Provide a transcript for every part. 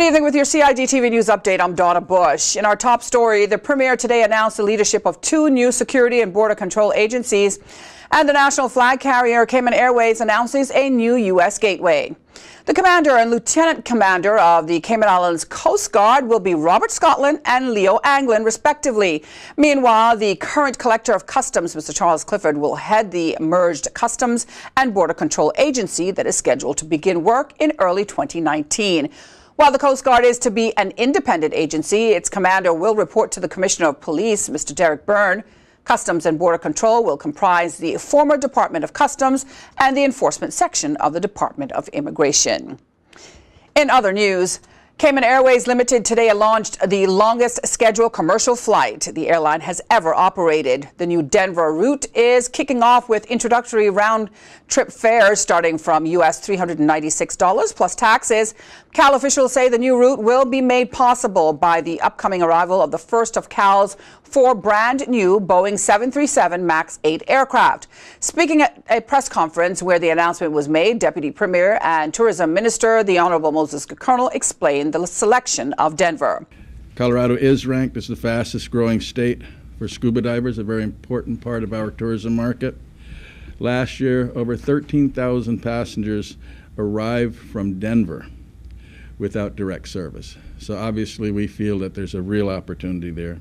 Good evening with your CIGTV News Update. I'm Donna Bush. In our top story, the Premier today announced the leadership of 2 new security and border control agencies, and the national flag carrier Cayman Airways announces a new U.S. gateway. The commander and lieutenant commander of the Cayman Islands Coast Guard will be Robert Scotland and Leo Anglin, respectively. Meanwhile, the current collector of customs, Mr. Charles Clifford, will head the merged Customs and Border Control Agency that is scheduled to begin work in early 2019. While the Coast Guard is to be an independent agency, its commander will report to the Commissioner of Police, Mr. Derek Byrne. Customs and Border Control will comprise the former Department of Customs and the enforcement section of the Department of Immigration. In other news, Cayman Airways Limited today launched the longest scheduled commercial flight the airline has ever operated. The new Denver route is kicking off with introductory round-trip fares starting from U.S. $396 plus taxes. CAL officials say the new route will be made possible by the upcoming arrival of the first of CAL's 4 brand new Boeing 737 MAX 8 aircraft. Speaking at a press conference where the announcement was made, Deputy Premier and Tourism Minister, the Honorable Moses Colonel, explained the selection of Denver. Colorado is ranked as the fastest growing state for scuba divers, a very important part of our tourism market. Last year, over 13,000 passengers arrived from Denver without direct service. So obviously we feel that there's a real opportunity there.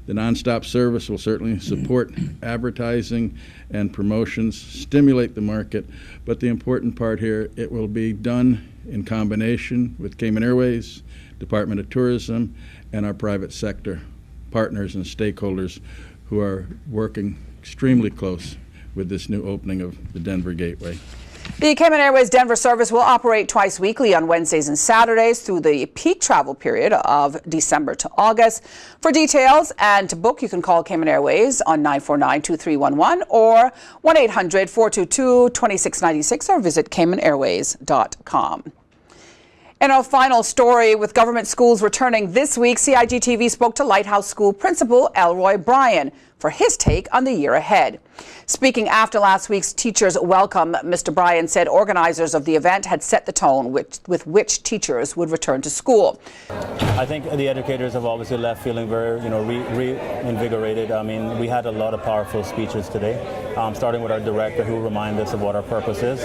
The nonstop service will certainly support advertising and promotions, stimulate the market, but the important part here, it will be done in combination with Cayman Airways, Department of Tourism, and our private sector partners and stakeholders who are working extremely close with this new opening of the Denver Gateway. The Cayman Airways Denver service will operate twice weekly on Wednesdays and Saturdays through the peak travel period of December to August. For details and to book, you can call Cayman Airways on 949-2311 or 1-800-422-2696 or visit CaymanAirways.com. In our final story, with government schools returning this week, CIGTV spoke to Lighthouse School Principal Elroy Bryan for his take on the year ahead. Speaking after last week's teachers' welcome, Mr. Bryan said organizers of the event had set the tone with which teachers would return to school. I think the educators have obviously left feeling very, reinvigorated. I mean, we had a lot of powerful speeches today, starting with our director who reminded us of what our purpose is.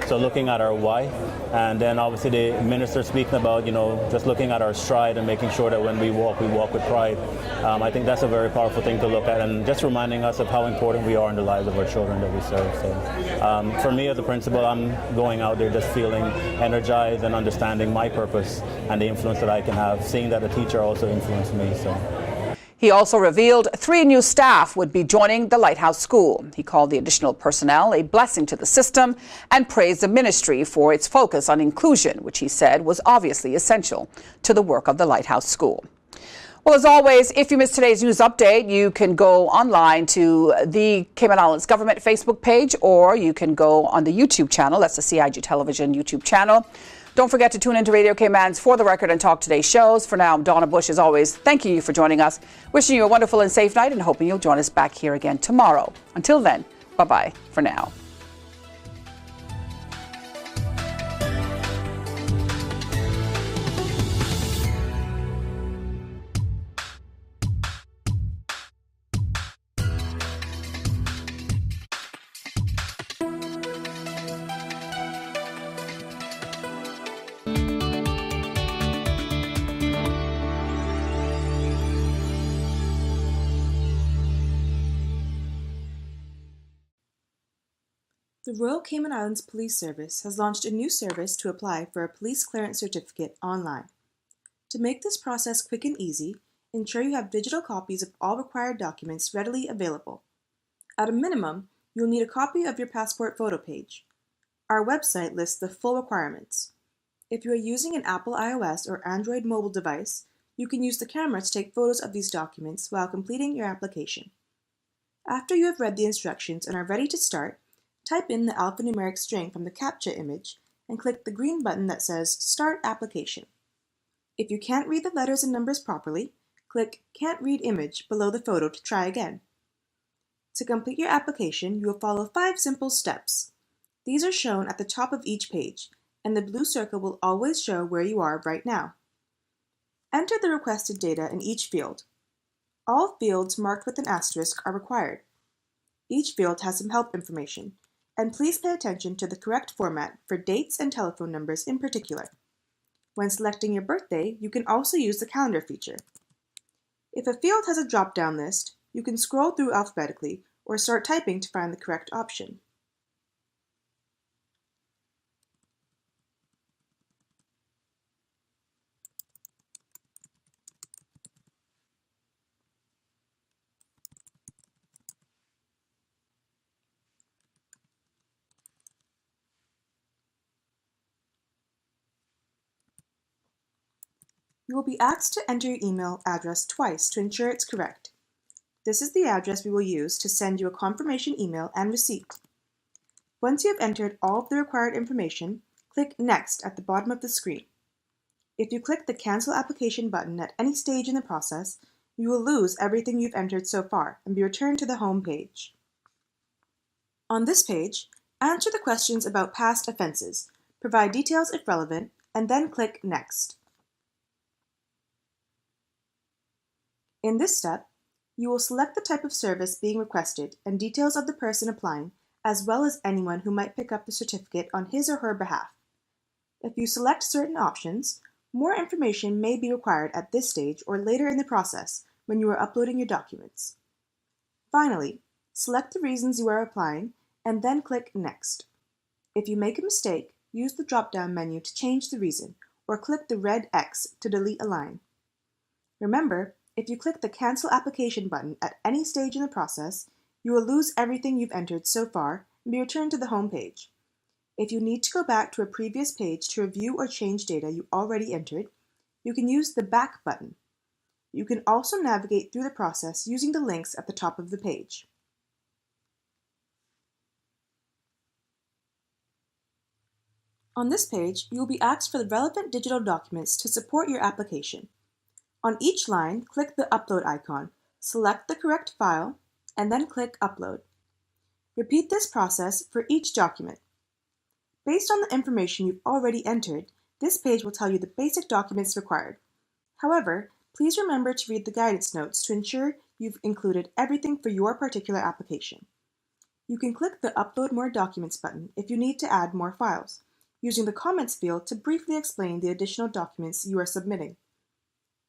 So looking at our why, and then obviously the minister speaking about, just looking at our stride and making sure that when we walk with pride. I think that's a very powerful thing to look at, and just reminding us of how important we are in the lives of our children that we serve. So for me as a principal, I'm going out there just feeling energized and understanding my purpose and the influence that I can have, seeing that a teacher also influenced me. So. He also revealed 3 new staff would be joining the Lighthouse School. He called the additional personnel a blessing to the system and praised the ministry for its focus on inclusion, which he said was obviously essential to the work of the Lighthouse School. Well, as always, if you missed today's news update, you can go online to the Cayman Islands Government Facebook page, or you can go on the YouTube channel. That's the CIG Television YouTube channel. Don't forget to tune into Radio Cayman's For the Record and Talk Today shows. For now, I'm Donna Bush, as always, thanking you for joining us, wishing you a wonderful and safe night, and hoping you'll join us back here again tomorrow. Until then, bye-bye for now. The Royal Cayman Islands Police Service has launched a new service to apply for a police clearance certificate online. To make this process quick and easy, ensure you have digital copies of all required documents readily available. At a minimum, you'll need a copy of your passport photo page. Our website lists the full requirements. If you are using an Apple iOS or Android mobile device, you can use the camera to take photos of these documents while completing your application. After you have read the instructions and are ready to start, type in the alphanumeric string from the CAPTCHA image and click the green button that says Start Application. If you can't read the letters and numbers properly, click Can't Read Image below the photo to try again. To complete your application, you will follow 5 simple steps. These are shown at the top of each page, and the blue circle will always show where you are right now. Enter the requested data in each field. All fields marked with an asterisk are required. Each field has some help information, and please pay attention to the correct format for dates and telephone numbers in particular. When selecting your birthday, you can also use the calendar feature. If a field has a drop-down list, you can scroll through alphabetically or start typing to find the correct option. You will be asked to enter your email address twice to ensure it's correct. This is the address we will use to send you a confirmation email and receipt. Once you have entered all of the required information, click Next at the bottom of the screen. If you click the Cancel Application button at any stage in the process, you will lose everything you've entered so far and be returned to the home page. On this page, answer the questions about past offenses, provide details if relevant, and then click Next. In this step, you will select the type of service being requested and details of the person applying, as well as anyone who might pick up the certificate on his or her behalf. If you select certain options, more information may be required at this stage or later in the process when you are uploading your documents. Finally, select the reasons you are applying and then click Next. If you make a mistake, use the drop-down menu to change the reason or click the red X to delete a line. Remember, if you click the Cancel Application button at any stage in the process, you will lose everything you've entered so far and be returned to the home page. If you need to go back to a previous page to review or change data you already entered, you can use the Back button. You can also navigate through the process using the links at the top of the page. On this page, you will be asked for the relevant digital documents to support your application. On each line, click the Upload icon, select the correct file, and then click Upload. Repeat this process for each document. Based on the information you've already entered, this page will tell you the basic documents required. However, please remember to read the guidance notes to ensure you've included everything for your particular application. You can click the Upload More Documents button if you need to add more files, using the Comments field to briefly explain the additional documents you are submitting.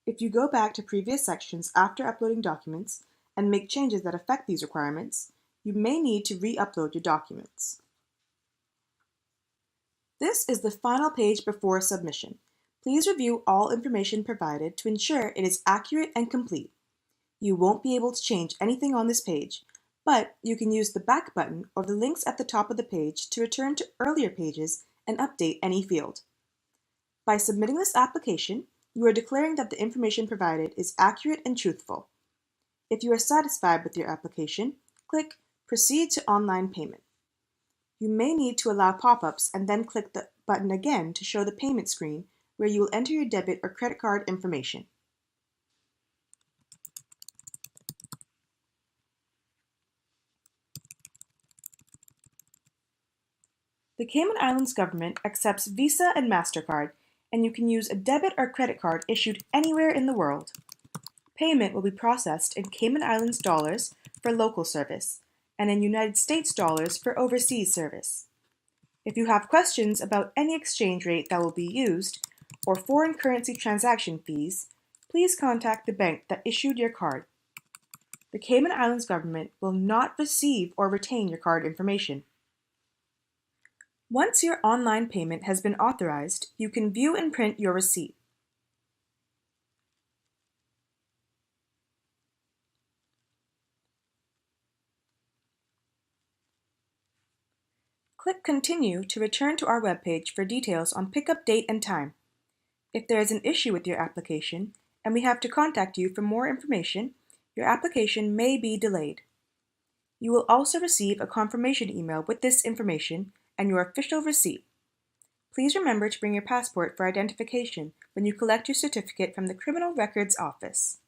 If you go back to previous sections after uploading documents and make changes that affect these requirements, you may need to re-upload your documents. This is the final page before submission. Please review all information provided to ensure it is accurate and complete. You won't be able to change anything on this page, but you can use the Back button or the links at the top of the page to return to earlier pages and update any field. By submitting this application, you are declaring that the information provided is accurate and truthful. If you are satisfied with your application, click Proceed to Online Payment. You may need to allow pop-ups and then click the button again to show the payment screen where you will enter your debit or credit card information. The Cayman Islands government accepts Visa and MasterCard, and you can use a debit or credit card issued anywhere in the world. Payment will be processed in Cayman Islands dollars for local service, and in United States dollars for overseas service. If you have questions about any exchange rate that will be used, or foreign currency transaction fees, please contact the bank that issued your card. The Cayman Islands government will not receive or retain your card information. Once your online payment has been authorized, you can view and print your receipt. Click Continue to return to our webpage for details on pickup date and time. If there is an issue with your application and we have to contact you for more information, your application may be delayed. You will also receive a confirmation email with this information and your official receipt. Please remember to bring your passport for identification when you collect your certificate from the Criminal Records Office.